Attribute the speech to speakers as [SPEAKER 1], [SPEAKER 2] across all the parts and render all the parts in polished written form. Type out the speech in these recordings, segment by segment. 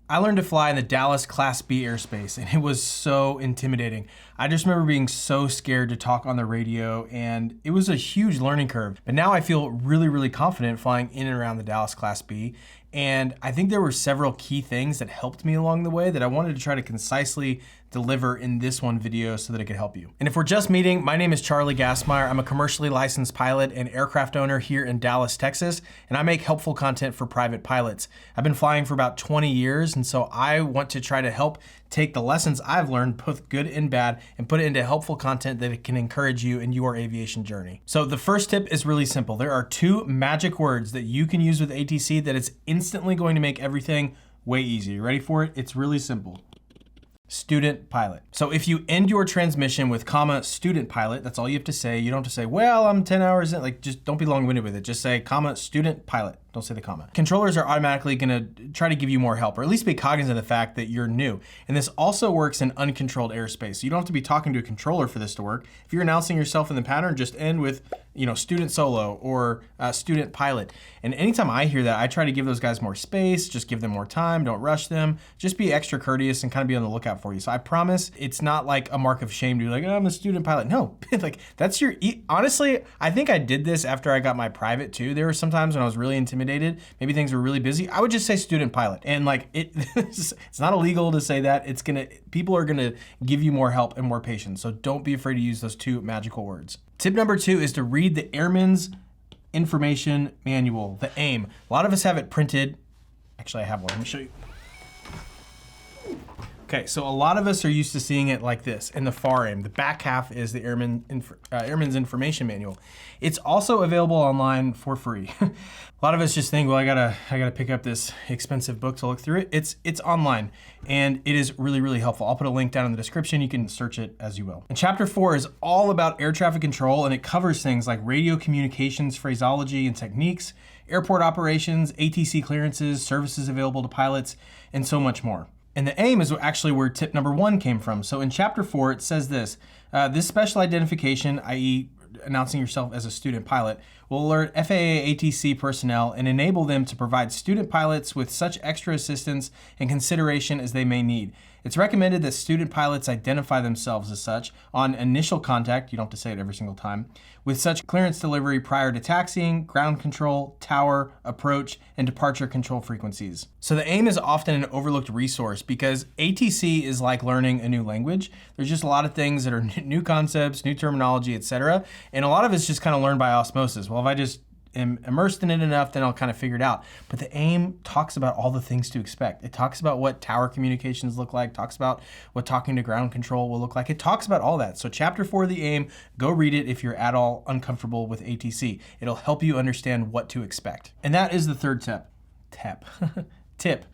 [SPEAKER 1] I learned to fly in the Dallas Class B airspace, and it was so intimidating. I just remember being so scared to talk on the radio, and it was a huge learning curve. But now I feel really, really confident flying in and around the Dallas Class B. And I think there were several key things that helped me along the way that I wanted to try to concisely deliver in this one video so that it could help you. And if we're just meeting, my name is Charlie Gassmeyer. I'm a commercially licensed pilot and aircraft owner here in Dallas, Texas, and I make helpful content for private pilots. I've been flying for about 20 years, and so I want to try to help take the lessons I've learned, both good and bad, and put it into helpful content that it can encourage you in your aviation journey. So the first tip is really simple. There are 2 magic words that you can use with ATC that is instantly going to make everything way easier. You ready for it? It's really simple. Student pilot. So if you end your transmission with comma student pilot, that's all you have to say. You don't have to say, well, I'm 10 hours in. Like, just don't be long-winded with it. Just say comma student pilot. Don't say the comma. Controllers are automatically gonna try to give you more help, or at least be cognizant of the fact that you're new. And this also works in uncontrolled airspace. So you don't have to be talking to a controller for this to work. If you're announcing yourself in the pattern, just end with, student solo or student pilot. And anytime I hear that, I try to give those guys more space, just give them more time, don't rush them, just be extra courteous and kind of be on the lookout for you. So I promise it's not like a mark of shame to be like, oh, I'm a student pilot. No, like that's honestly, I think I did this after I got my private too. There were some times when I was really intimidated, maybe things were really busy, I would just say student pilot. And like, it's not illegal to say that. People are gonna give you more help and more patience. So don't be afraid to use those 2 magical words. Tip number 2 is to read the Airman's Information Manual, the AIM. A lot of us have it printed. Actually, I have one, let me show you. Okay, so a lot of us are used to seeing it like this in the far aim. The back half is the Airman's Information Manual. It's also available online for free. A lot of us just think, well, I gotta pick up this expensive book to look through it. It's online, and it is really, really helpful. I'll put a link down in the description. You can search it as you will. And chapter 4 is all about air traffic control, and it covers things like radio communications, phraseology and techniques, airport operations, ATC clearances, services available to pilots, and so much more. And the AIM is actually where tip number 1 came from. So in chapter 4, it says this, this special identification, i.e. announcing yourself as a student pilot, will alert FAA ATC personnel and enable them to provide student pilots with such extra assistance and consideration as they may need. It's recommended that student pilots identify themselves as such on initial contact, you don't have to say it every single time, with such clearance delivery prior to taxiing, ground control, tower, approach, and departure control frequencies. So the AIM is often an overlooked resource because ATC is like learning a new language. There's just a lot of things that are new concepts, new terminology, etc. And a lot of it's just kind of learned by osmosis. Well, if I just am immersed in it enough, then I'll kind of figure it out. But the AIM talks about all the things to expect. It talks about what tower communications look like, talks about what talking to ground control will look like. It talks about all that. So chapter 4 of the AIM, go read it if you're at all uncomfortable with ATC. It'll help you understand what to expect. And that is the third tip,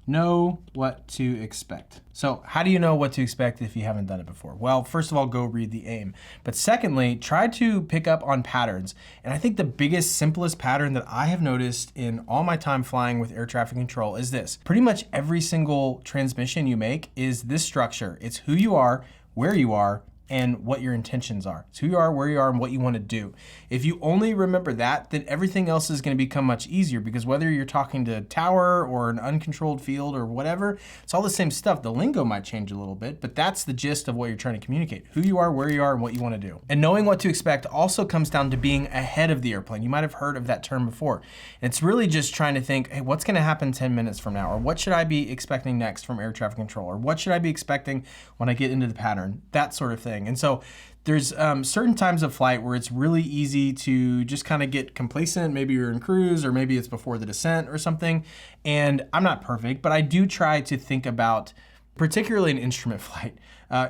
[SPEAKER 1] know what to expect. So how do you know what to expect if you haven't done it before? Well, first of all, go read the AIM. But secondly, try to pick up on patterns. And I think the biggest, simplest pattern that I have noticed in all my time flying with air traffic control is this. Pretty much every single transmission you make is this structure. It's who you are, where you are, and what your intentions are. It's who you are, where you are, and what you want to do. If you only remember that, then everything else is going to become much easier because whether you're talking to a tower or an uncontrolled field or whatever, it's all the same stuff. The lingo might change a little bit, but that's the gist of what you're trying to communicate. Who you are, where you are, and what you want to do. And knowing what to expect also comes down to being ahead of the airplane. You might have heard of that term before. And it's really just trying to think, hey, what's going to happen 10 minutes from now? Or what should I be expecting next from air traffic control? Or what should I be expecting when I get into the pattern? That sort of thing. And so there's certain times of flight where it's really easy to just kind of get complacent. Maybe you're in cruise or maybe it's before the descent or something. And I'm not perfect, but I do try to think about, particularly in instrument flight,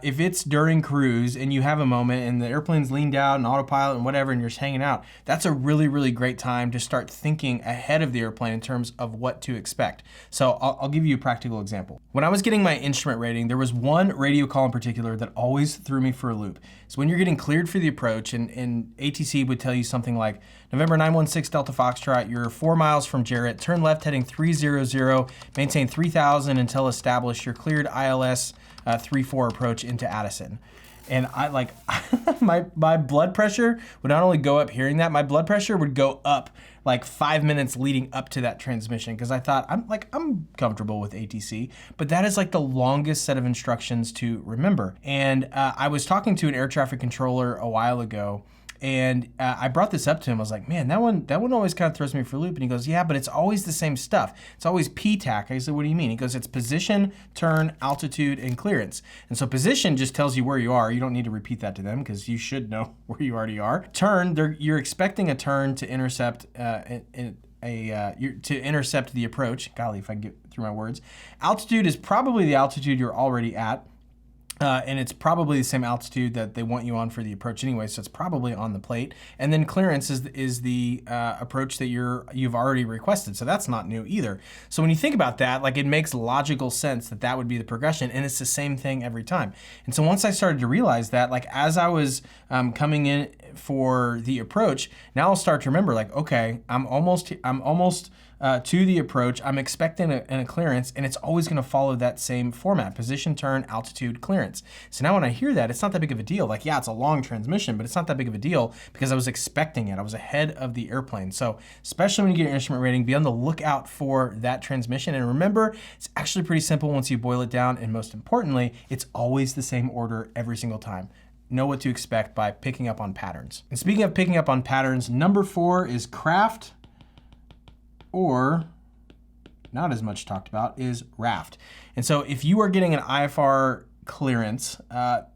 [SPEAKER 1] if it's during cruise and you have a moment and the airplane's leaned out and autopilot and whatever and you're just hanging out, that's a really, really great time to start thinking ahead of the airplane in terms of what to expect. So I'll give you a practical example. When I was getting my instrument rating, there was one radio call in particular that always threw me for a loop. So when you're getting cleared for the approach and ATC would tell you something like, November 916 Delta Foxtrot, you're 4 miles from Jarrett, turn left heading 300, maintain 3000 until established, you're cleared ILS 34 approach into Addison. And I like, my blood pressure would not only go up hearing that, my blood pressure would go up like 5 minutes leading up to that transmission, because I thought, I'm comfortable with ATC, but that is like the longest set of instructions to remember. And I was talking to an air traffic controller a while ago, and I brought this up to him. I was like, man, that one always kind of throws me for a loop. And he goes, yeah, but it's always the same stuff. It's always PTAC. I said, what do you mean? He goes, it's position, turn, altitude, and clearance. And so position just tells you where you are. You don't need to repeat that to them because you should know where you already are. Turn, you're expecting a turn to intercept to intercept the approach. Golly, if I can get through my words. Altitude is probably the altitude you're already at. And it's probably the same altitude that they want you on for the approach anyway, so it's probably on the plate. And then clearance is the approach that you've already requested, so that's not new either. So when you think about that, like, it makes logical sense that that would be the progression, and it's the same thing every time. And so once I started to realize that, like, as I was coming in for the approach, now I'll start to remember, like, okay, I'm almost to the approach, I'm expecting a clearance, and it's always gonna follow that same format: position, turn, altitude, clearance. So now when I hear that, it's not that big of a deal. Like, yeah, it's a long transmission, but it's not that big of a deal because I was expecting it. I was ahead of the airplane. So especially when you get your instrument rating, be on the lookout for that transmission. And remember, it's actually pretty simple once you boil it down, and most importantly, it's always the same order every single time. Know what to expect by picking up on patterns. And speaking of picking up on patterns, number 4 is craft, or not as much talked about, is raft. And so if you are getting an IFR clearance,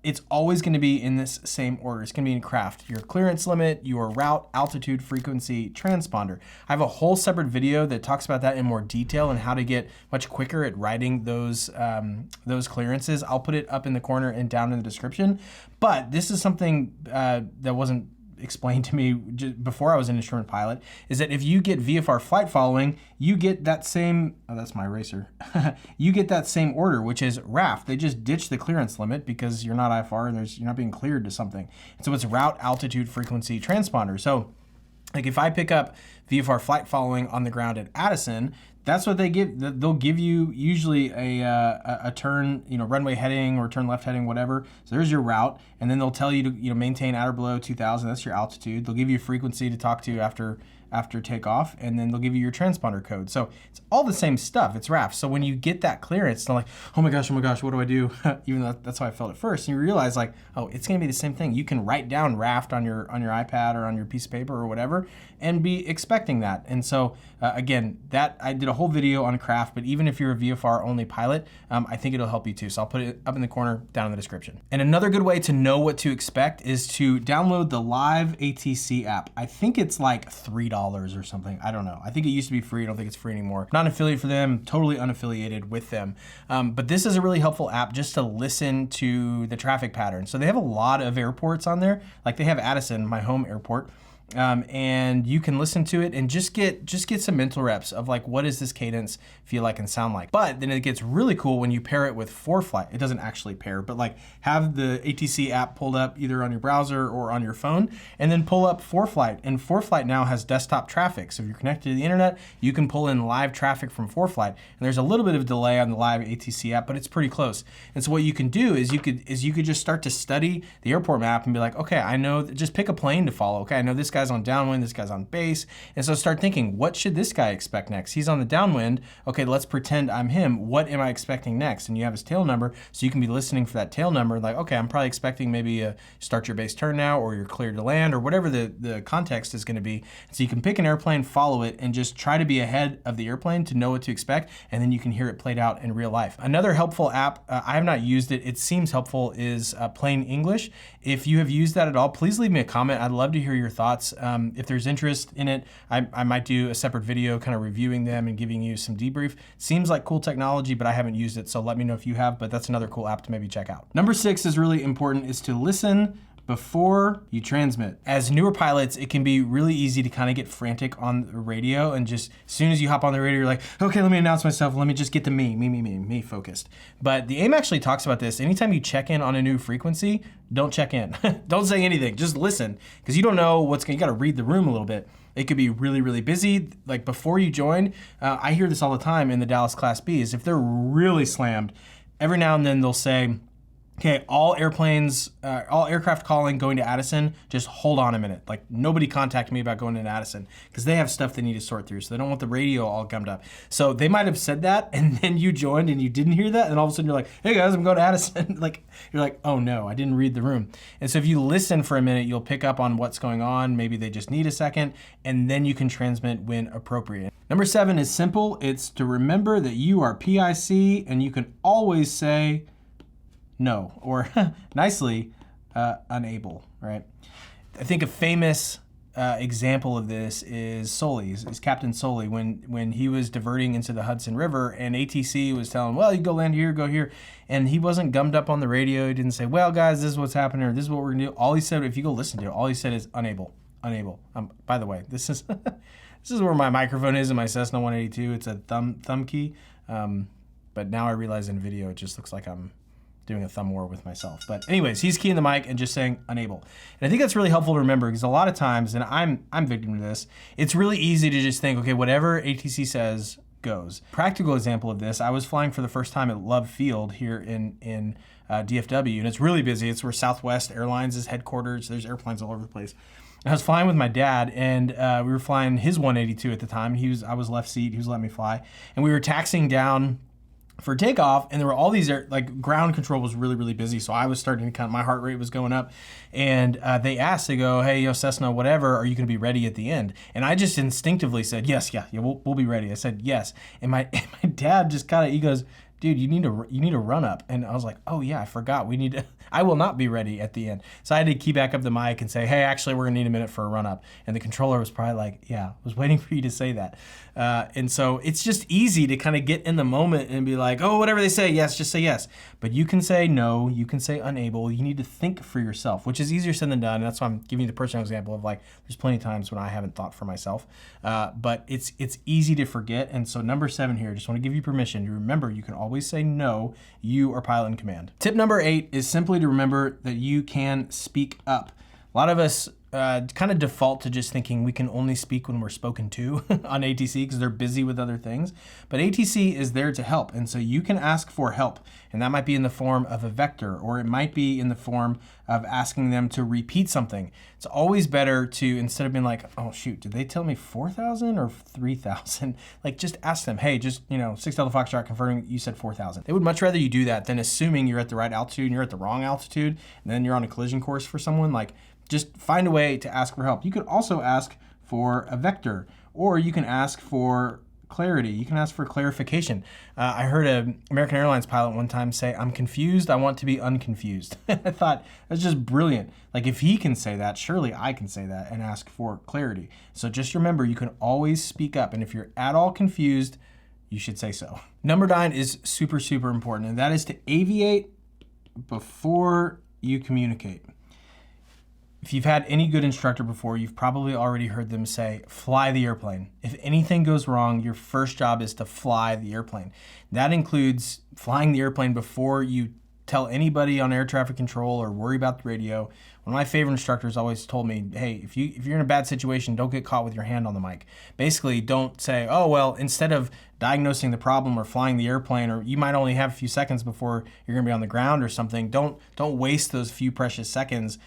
[SPEAKER 1] it's always going to be in this same order. It's going to be in craft: your clearance limit, your route, altitude, frequency, transponder. I have a whole separate video that talks about that in more detail and how to get much quicker at writing those clearances. I'll put it up in the corner and down in the description. But this is something that wasn't explained to me before I was an instrument pilot, is that if you get VFR flight following, you get that same, oh, that's my eraser. You get that same order, which is RAF. They just ditch the clearance limit because you're not IFR and you're not being cleared to something. And so it's route, altitude, frequency, transponder. So like, if I pick up VFR flight following on the ground at Addison, that's what they give. They'll give you usually a turn, runway heading or turn left heading, whatever. So there's your route, and then they'll tell you to maintain at or below 2,000. That's your altitude. They'll give you a frequency to talk to after takeoff, and then they'll give you your transponder code. So it's all the same stuff. It's RAF. So when you get that clearance, they're like, oh my gosh, what do I do? Even though that's how I felt at first. And you realize, like, oh, it's gonna be the same thing. You can write down RAFT on your iPad or on your piece of paper or whatever, and be expecting that. And so again, that I did a whole video on craft, but even if you're a VFR only pilot, I think it'll help you too. So I'll put it up in the corner down in the description. And another good way to know what to expect is to download the Live ATC app. I think it's like $3 or something. I don't know. I think it used to be free. I don't think it's free anymore. Not an affiliate for them, totally unaffiliated with them. But this is a really helpful app just to listen to the traffic patterns. So they have a lot of airports on there. Like, they have Addison, my home airport. And you can listen to it and just get some mental reps of, like, what does this cadence feel like and sound like. But then it gets really cool when you pair it with ForeFlight. It doesn't actually pair, but like, have the ATC app pulled up either on your browser or on your phone, and then pull up ForeFlight. And ForeFlight now has desktop traffic. So if you're connected to the internet, you can pull in live traffic from ForeFlight. And there's a little bit of delay on the Live ATC app, but it's pretty close. And so what you can do is you could just start to study the airport map and be like, okay, I know, just pick a plane to follow. Okay, I know this guy's on downwind, this guy's on base. And so start thinking, what should this guy expect next? He's on the downwind. Okay, let's pretend I'm him. What am I expecting next? And you have his tail number, so you can be listening for that tail number. Like, okay, I'm probably expecting maybe a start your base turn now, or you're cleared to land, or whatever the context is going to be. So you can pick an airplane, follow it, and just try to be ahead of the airplane to know what to expect, and then you can hear it played out in real life. Another helpful app, I have not used it, it seems helpful, is Plain English. If you have used that at all, please leave me a comment. I'd love to hear your thoughts. If there's interest in it, I might do a separate video kind of reviewing them and giving you some debrief. Seems like cool technology, but I haven't used it, so let me know if you have, but that's another cool app to maybe check out. Number 6 is really important, is to listen before you transmit. As newer pilots, it can be really easy to kind of get frantic on the radio, and just as soon as you hop on the radio, you're like, okay, let me announce myself, let me just get to me focused. But the AIM actually talks about this. Anytime you check in on a new frequency, don't check in. Don't say anything, just listen, because you don't know you gotta read the room a little bit. It could be really, really busy. Like, before you join, I hear this all the time in the Dallas Class Bs. If they're really slammed, every now and then they'll say, Okay, all aircraft calling going to Addison, just hold on a minute. Like, nobody contact me about going to Addison because they have stuff they need to sort through, so they don't want the radio all gummed up. So they might have said that, and then you joined and you didn't hear that, and all of a sudden you're like, hey guys, I'm going to Addison. Like, you're like, oh no, I didn't read the room. And so if you listen for a minute, you'll pick up on what's going on. Maybe they just need a second, and then you can transmit when appropriate. Number 7 is simple. It's to remember that you are PIC, and you can always say no, or nicely, unable, right? I think a famous example of this is Sully's, is Captain Sully, when he was diverting into the Hudson River, and ATC was telling him, well, you go land here, go here, and he wasn't gummed up on the radio. He didn't say, well, guys, this is what's happening, or this is what we're gonna do. All he said, if you go listen to it, all he said is unable. By the way, this is this is where my microphone is in my Cessna 182. It's a thumb key, but now I realize in video it just looks like I'm doing a thumb war with myself. But anyways, he's keying the mic and just saying unable. And I think that's really helpful to remember, because a lot of times, and I'm victim to this, it's really easy to just think, okay, whatever ATC says goes. Practical example of this, I was flying for the first time at Love Field here in DFW, and it's really busy. It's where Southwest Airlines is headquarters. There's airplanes all over the place. I was flying with my dad, and we were flying his 182 at the time. I was left seat, he was letting me fly, and we were taxiing down for takeoff, and there were all these ground control was really, really busy. So I was starting to my heart rate was going up, and they asked, they go, hey, Cessna, whatever, are you going to be ready at the end? And I just instinctively said, yes, we'll be ready. I said, yes. And my dad just he goes, dude, you need a run up. And I was like, oh yeah, I forgot. I will not be ready at the end. So I had to key back up the mic and say, hey, actually, we're gonna need a minute for a run up. And the controller was probably like, yeah, I was waiting for you to say that. And so it's just easy to kind of get in the moment and be like, oh, whatever they say, yes, just say yes. But you can say no, you can say unable. You need to think for yourself, which is easier said than done. And that's why I'm giving you the personal example of, like, there's plenty of times when I haven't thought for myself. But it's easy to forget. And so number 7 here, just want to give you permission to remember you can always say no, you are pilot in command. Tip number 8 is simply to remember that you can speak up. A lot of us kind of default to just thinking we can only speak when we're spoken to on ATC because they're busy with other things. But ATC is there to help, and so you can ask for help. And that might be in the form of a vector, or it might be in the form of asking them to repeat something. It's always better to, instead of being like, oh shoot, did they tell me 4,000 or 3,000? Like, just ask them, hey, just, 6 Delta Foxtrot confirming you said 4,000. They would much rather you do that than assuming you're at the right altitude and you're at the wrong altitude, and then you're on a collision course for someone. Like, just find a way to ask for help. You could also ask for a vector, or you can ask for clarity. You can ask for clarification. I heard an American Airlines pilot one time say, I'm confused, I want to be unconfused. I thought, that's just brilliant. Like, if he can say that, surely I can say that and ask for clarity. So just remember, you can always speak up. And if you're at all confused, you should say so. Number 9 is super, super important, and that is to aviate before you communicate. If you've had any good instructor before, you've probably already heard them say, fly the airplane. If anything goes wrong, your first job is to fly the airplane. That includes flying the airplane before you tell anybody on air traffic control or worry about the radio. One of my favorite instructors always told me, hey, if you're in a bad situation, don't get caught with your hand on the mic. Basically, don't say, oh, well, instead of diagnosing the problem or flying the airplane, or you might only have a few seconds before you're gonna be on the ground or something, don't waste those few precious seconds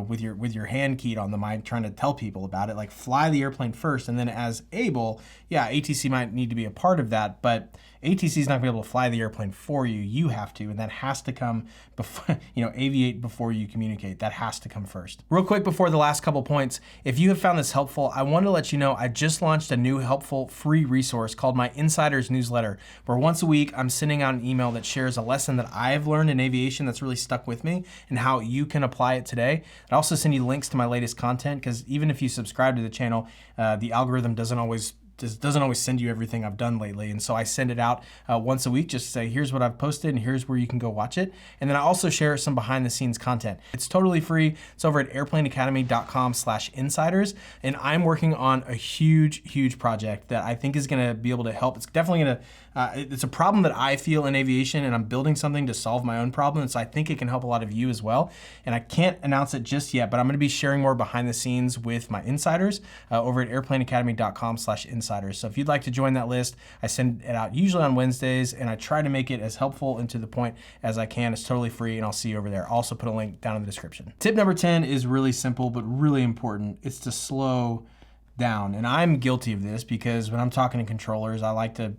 [SPEAKER 1] with your hand keyed on the mic trying to tell people about it. Like, fly the airplane first, and then as able, yeah, ATC might need to be a part of that, but ATC is not gonna be able to fly the airplane for you. You have to, and that has to come before, aviate before you communicate. That has to come first. Real quick before the last couple points, if you have found this helpful, I want to let you know I just launched a new helpful free resource called my Insiders newsletter, where once a week I'm sending out an email that shares a lesson that I've learned in aviation that's really stuck with me and how you can apply it today. I also send you links to my latest content, because even if you subscribe to the channel, the algorithm doesn't always send you everything I've done lately. And so I send it out once a week just to say, here's what I've posted and here's where you can go watch it. And then I also share some behind the scenes content. It's totally free. It's over at airplaneacademy.com/insiders. And I'm working on a huge, huge project that I think is gonna be able to help. It's definitely gonna It's a problem that I feel in aviation, and I'm building something to solve my own problem. And so I think it can help a lot of you as well. And I can't announce it just yet, but I'm going to be sharing more behind the scenes with my insiders over at airplaneacademy.com/insiders. So if you'd like to join that list, I send it out usually on Wednesdays, and I try to make it as helpful and to the point as I can. It's totally free, and I'll see you over there. I'll also put a link down in the description. Tip number 10 is really simple, but really important. It's to slow down. And I'm guilty of this because when I'm talking to controllers, I like to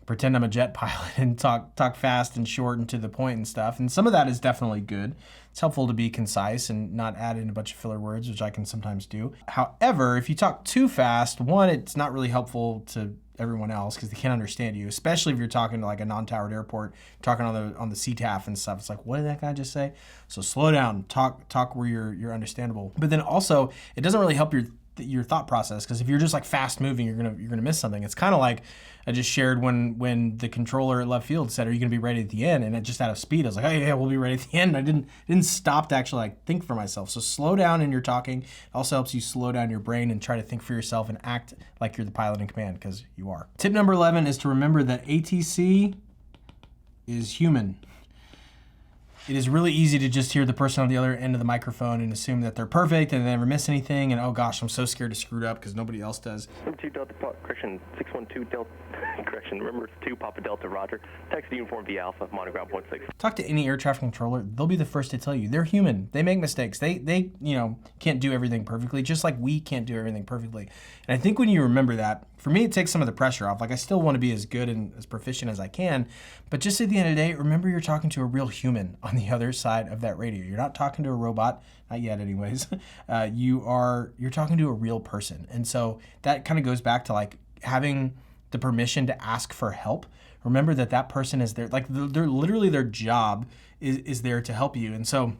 [SPEAKER 1] pretend I'm a jet pilot and talk fast and short and to the point and stuff. And some of that is definitely good. It's helpful to be concise and not add in a bunch of filler words, which I can sometimes do. However, if you talk too fast, one, it's not really helpful to everyone else because they can't understand you, especially if you're talking to like a non-towered airport, talking on the CTAF and stuff. It's like, what did that guy just say? So slow down, talk where you're understandable. But then also, it doesn't really help your thought process, because if you're just like fast moving, you're gonna miss something. It's kind of like I just shared when the controller at left field said, "Are you gonna be ready at the end?" And it just out of speed, I was like, "Oh yeah, we'll be ready at the end." And I didn't stop to actually like think for myself. So slow down in your talking. It also helps you slow down your brain and try to think for yourself and act like you're the pilot in command, because you are. Tip number 11 is to remember that ATC is human. It is really easy to just hear the person on the other end of the microphone and assume that they're perfect and they never miss anything, and oh gosh, I'm so scared to screw it up because nobody else does.
[SPEAKER 2] 2 Delta, correction, 612 Delta, correction, remember it's 2 Papa Delta, Roger. Text uniform via Alpha, monogram 16.
[SPEAKER 1] Talk to any air traffic controller, they'll be the first to tell you. They're human, they make mistakes. They can't do everything perfectly, just like we can't do everything perfectly. And I think when you remember that, for me, it takes some of the pressure off. Like, I still want to be as good and as proficient as I can, but just at the end of the day, remember you're talking to a real human on the other side of that radio. You're not talking to a robot, not yet anyways. You're talking to a real person. And so that kind of goes back to like having the permission to ask for help. Remember that person is there, like they're literally, their job is there to help you. And so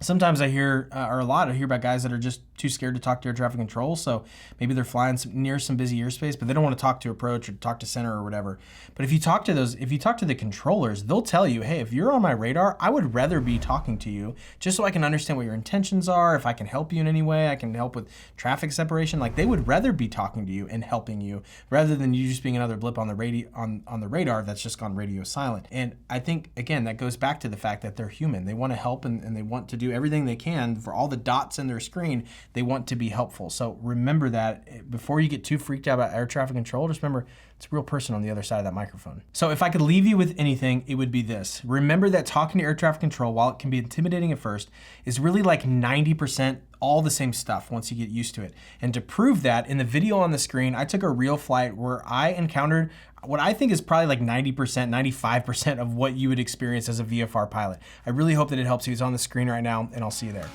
[SPEAKER 1] sometimes I hear, or a lot, I hear about guys that are just too scared to talk to air traffic control. So maybe they're flying near some busy airspace, but they don't want to talk to approach or talk to center or whatever. But if you talk to the controllers, they'll tell you, hey, if you're on my radar, I would rather be talking to you just so I can understand what your intentions are. If I can help you in any way, I can help with traffic separation. Like, they would rather be talking to you and helping you rather than you just being another blip on the radar that's just gone radio silent. And I think, again, that goes back to the fact that they're human. They want to help and they want to do everything they can for all the dots in their screen. They want to be helpful. So remember that before you get too freaked out about air traffic control, just remember it's a real person on the other side of that microphone. So if I could leave you with anything, it would be this. Remember that talking to air traffic control, while it can be intimidating at first, is really like 90% all the same stuff once you get used to it. And to prove that, in the video on the screen, I took a real flight where I encountered what I think is probably like 90%, 95% of what you would experience as a VFR pilot. I really hope that it helps you. It's on the screen right now, and I'll see you there.